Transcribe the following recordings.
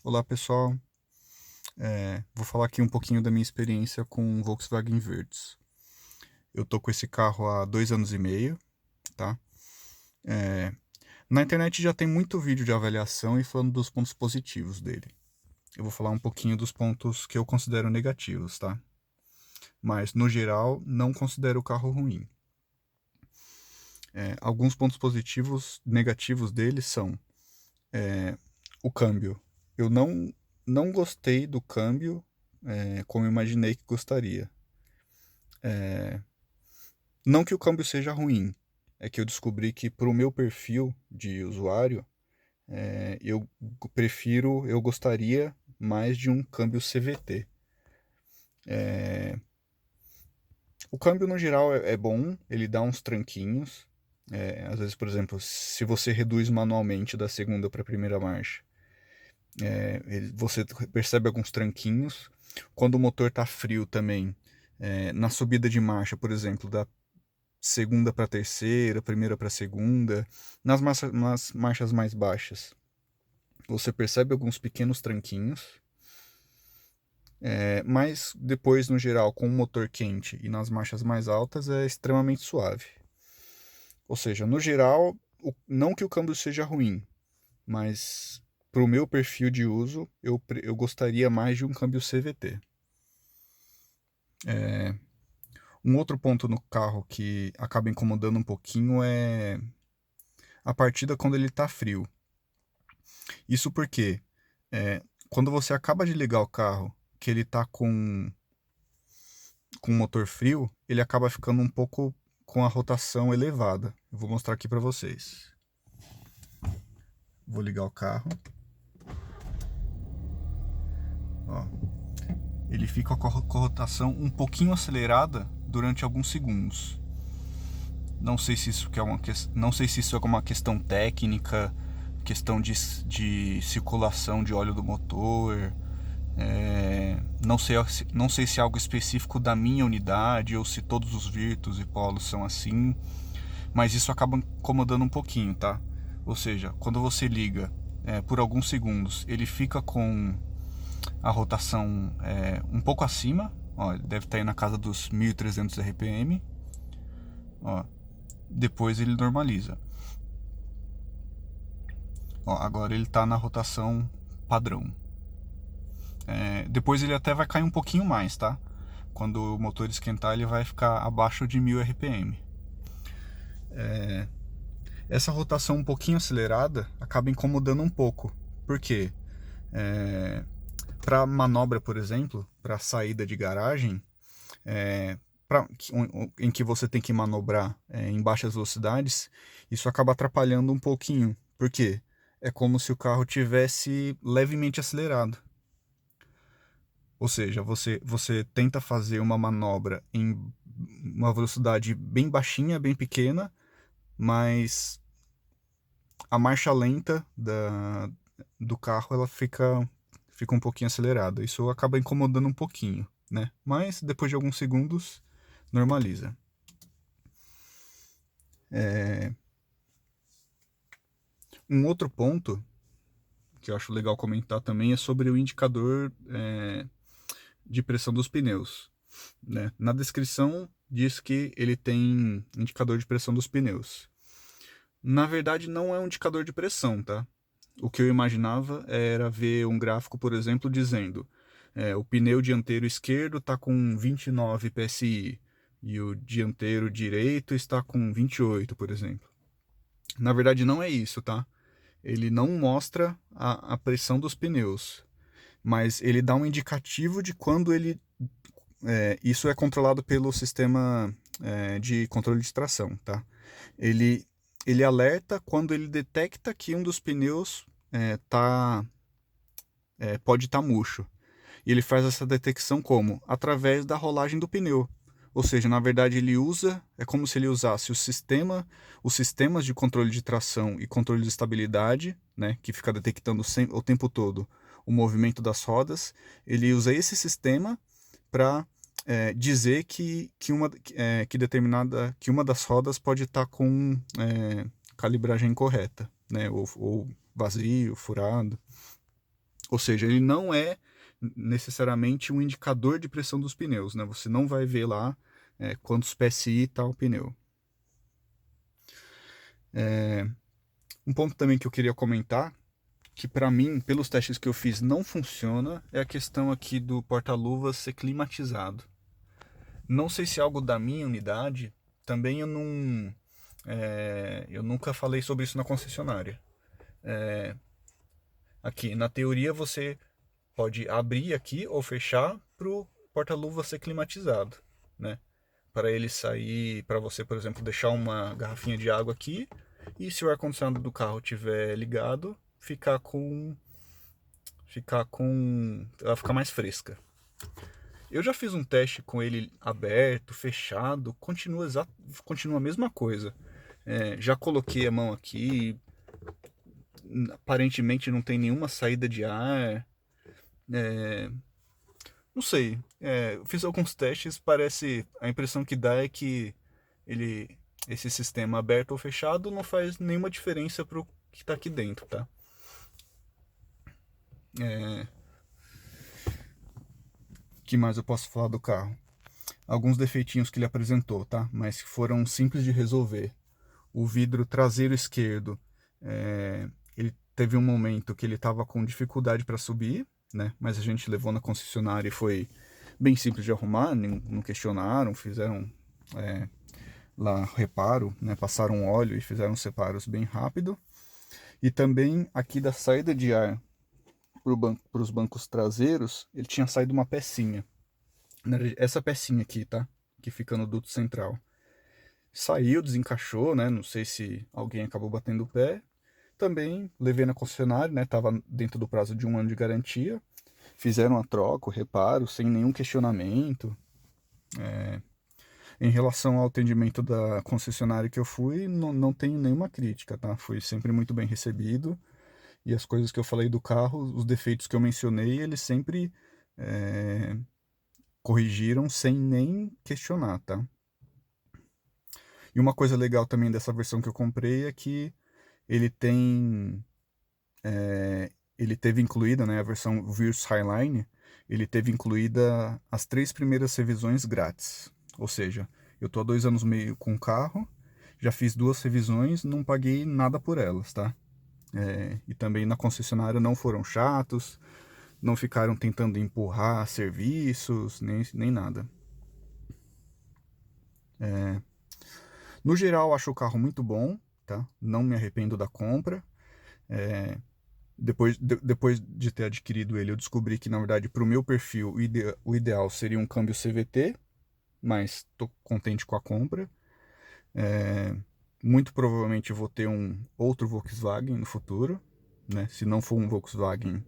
Olá pessoal, vou falar aqui um pouquinho da minha experiência com o Volkswagen Virtus. Eu tô com esse carro há 2 anos e meio, tá? É, Na internet já tem muito vídeo de avaliação e falando dos pontos positivos dele. Eu vou falar um pouquinho dos pontos que eu considero negativos, tá? Mas no geral não considero o carro ruim. Alguns pontos positivos, negativos dele são o câmbio. Eu não gostei do câmbio, como eu imaginei que gostaria. Não que o câmbio seja ruim, é que eu descobri que para o meu perfil de usuário, eu gostaria mais de um câmbio CVT. O câmbio no geral é bom, ele dá uns tranquinhos. Às vezes, por exemplo, se você reduz manualmente da segunda para a primeira marcha, você percebe alguns tranquinhos. Quando o motor está frio também, na subida de marcha, por exemplo, da segunda para terceira, primeira para segunda, nas marchas mais baixas. Você percebe alguns pequenos tranquinhos, mas depois, no geral, com o motor quente e nas marchas mais altas, é extremamente suave. Ou seja, no geral, não que o câmbio seja ruim, mas para o meu perfil de uso, eu gostaria mais de um câmbio CVT. Um outro ponto no carro que acaba incomodando um pouquinho é a partida quando ele está frio. Isso porque quando você acaba de ligar o carro, que ele está com o motor frio, ele acaba ficando um pouco com a rotação elevada. Eu vou mostrar aqui para vocês. Vou ligar o carro. Ó, ele fica com a rotação um pouquinho acelerada durante alguns segundos. Não sei se isso não sei se isso é uma questão técnica, questão de circulação de óleo do motor. Não sei se é algo específico da minha unidade ou se todos os Virtus e Polos são assim, mas isso acaba incomodando um pouquinho, tá? Ou seja, quando você liga por alguns segundos, ele fica com a rotação um pouco acima, ó, ele deve estar aí na casa dos 1.300 RPM, ó, depois ele normaliza. Ó, agora ele está na rotação padrão. Depois ele até vai cair um pouquinho mais, tá? Quando o motor esquentar, ele vai ficar abaixo de 1.000 RPM. Essa rotação um pouquinho acelerada acaba incomodando um pouco. Por quê? Para manobra, por exemplo, para saída de garagem, em que você tem que manobrar em baixas velocidades, isso acaba atrapalhando um pouquinho. Por quê? É como se o carro tivesse levemente acelerado. Ou seja, você tenta fazer uma manobra em uma velocidade bem baixinha, bem pequena, mas a marcha lenta do carro ela fica um pouquinho acelerada. Isso acaba incomodando um pouquinho, né? Mas depois de alguns segundos, normaliza. Um outro ponto que eu acho legal comentar também é sobre o indicador de pressão dos pneus, né? Na descrição diz que ele tem indicador de pressão dos pneus. Na verdade, não é um indicador de pressão, tá? O que eu imaginava era ver um gráfico, por exemplo, dizendo o pneu dianteiro esquerdo está com 29 PSI e o dianteiro direito está com 28, por exemplo. Na verdade, não é isso, tá? Ele não mostra a pressão dos pneus, mas ele dá um indicativo de quando ele. Isso é controlado pelo sistema de controle de tração, tá? Ele, ele alerta quando ele detecta que um dos pneus pode estar murcho. E ele faz essa detecção como? Através da rolagem do pneu. Ou seja, na verdade é como se ele usasse os sistemas de controle de tração e controle de estabilidade, né, que fica detectando o tempo todo o movimento das rodas. Ele usa esse sistema para dizer que uma das rodas pode estar com calibragem incorreta, né, ou vazio, furado. Ou seja, ele não é necessariamente um indicador de pressão dos pneus, né? Você não vai ver lá quantos PSI está o pneu. Um ponto também que eu queria comentar, que para mim, pelos testes que eu fiz, não funciona, é a questão aqui do porta-luvas ser climatizado. Não sei se é algo da minha unidade, também eu nunca falei sobre isso na concessionária. Aqui, na teoria, você pode abrir aqui ou fechar para o porta-luva ser climatizado, né? Para ele sair, para você, por exemplo, deixar uma garrafinha de água aqui e se o ar-condicionado do carro estiver ligado, ela ficar mais fresca. Eu já fiz um teste com ele aberto, fechado, continua a mesma coisa. Já coloquei a mão aqui, aparentemente não tem nenhuma saída de ar. Não sei, fiz alguns testes, parece, a impressão que dá é que esse sistema aberto ou fechado não faz nenhuma diferença pro que tá aqui dentro, tá? Que mais eu posso falar do carro? Alguns defeitinhos que ele apresentou, tá? Mas que foram simples de resolver. O vidro traseiro esquerdo, ele teve um momento que ele estava com dificuldade para subir, né? Mas a gente levou na concessionária e foi bem simples de arrumar, não questionaram, fizeram lá reparo, né? Passaram óleo e fizeram os reparos bem rápido. E também aqui da saída de ar para os bancos traseiros, ele tinha saído uma pecinha. Essa pecinha aqui, tá? Que fica no duto central. Saiu, desencaixou, né? Não sei se alguém acabou batendo o pé. Também levei na concessionária, né? Tava dentro do prazo de 1 ano de garantia. Fizeram a troca, o reparo, sem nenhum questionamento. Em relação ao atendimento da concessionária que eu fui, não tenho nenhuma crítica, tá? Fui sempre muito bem recebido. E as coisas que eu falei do carro, os defeitos que eu mencionei, eles sempre corrigiram sem nem questionar, tá? E uma coisa legal também dessa versão que eu comprei é que ele tem... ele teve incluída, né, a versão Virtus Highline, ele teve incluída as 3 primeiras revisões grátis. Ou seja, eu tô há 2 anos e meio com o carro, já fiz 2 revisões, não paguei nada por elas, tá? E também na concessionária não foram chatos, não ficaram tentando empurrar serviços, nem nada. No geral, acho o carro muito bom, tá? Não me arrependo da compra. Depois de ter adquirido ele, eu descobri que, na verdade, para o meu perfil, o ideal seria um câmbio CVT, mas estou contente com a compra. Muito provavelmente vou ter um outro Volkswagen no futuro, né? Se não for um Volkswagen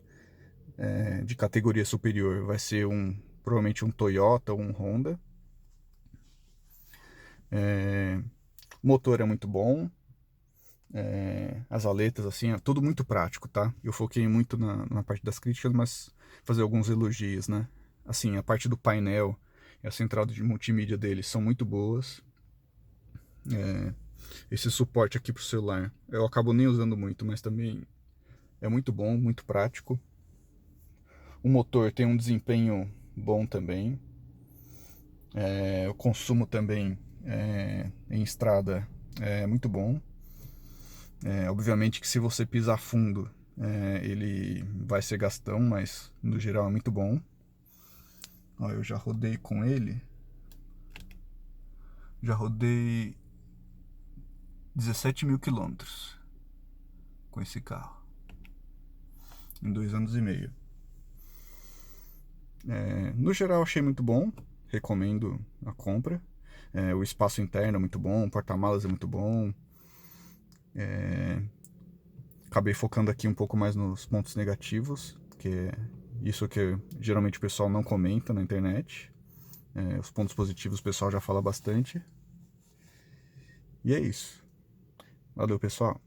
de categoria superior, vai ser provavelmente um Toyota ou um Honda. O motor é muito bom, as aletas, assim, é tudo muito prático, tá? Eu foquei muito na parte das críticas, mas fazer alguns elogios, né? Assim, a parte do painel e a central de multimídia dele são muito boas. Esse suporte aqui pro celular, eu acabo nem usando muito, mas também é muito bom, muito prático. O motor tem um desempenho bom também. O consumo também em estrada é muito bom. Obviamente que se você pisar fundo, ele vai ser gastão, mas no geral é muito bom. Ó, eu já rodei com ele. Já rodei 17 mil quilômetros com esse carro. Em 2 anos e meio. No geral achei muito bom. Recomendo a compra. O espaço interno é muito bom, o porta-malas é muito bom. Acabei focando aqui um pouco mais nos pontos negativos, que é isso que geralmente o pessoal não comenta na internet. Os pontos positivos o pessoal já fala bastante. E é isso. Valeu, pessoal.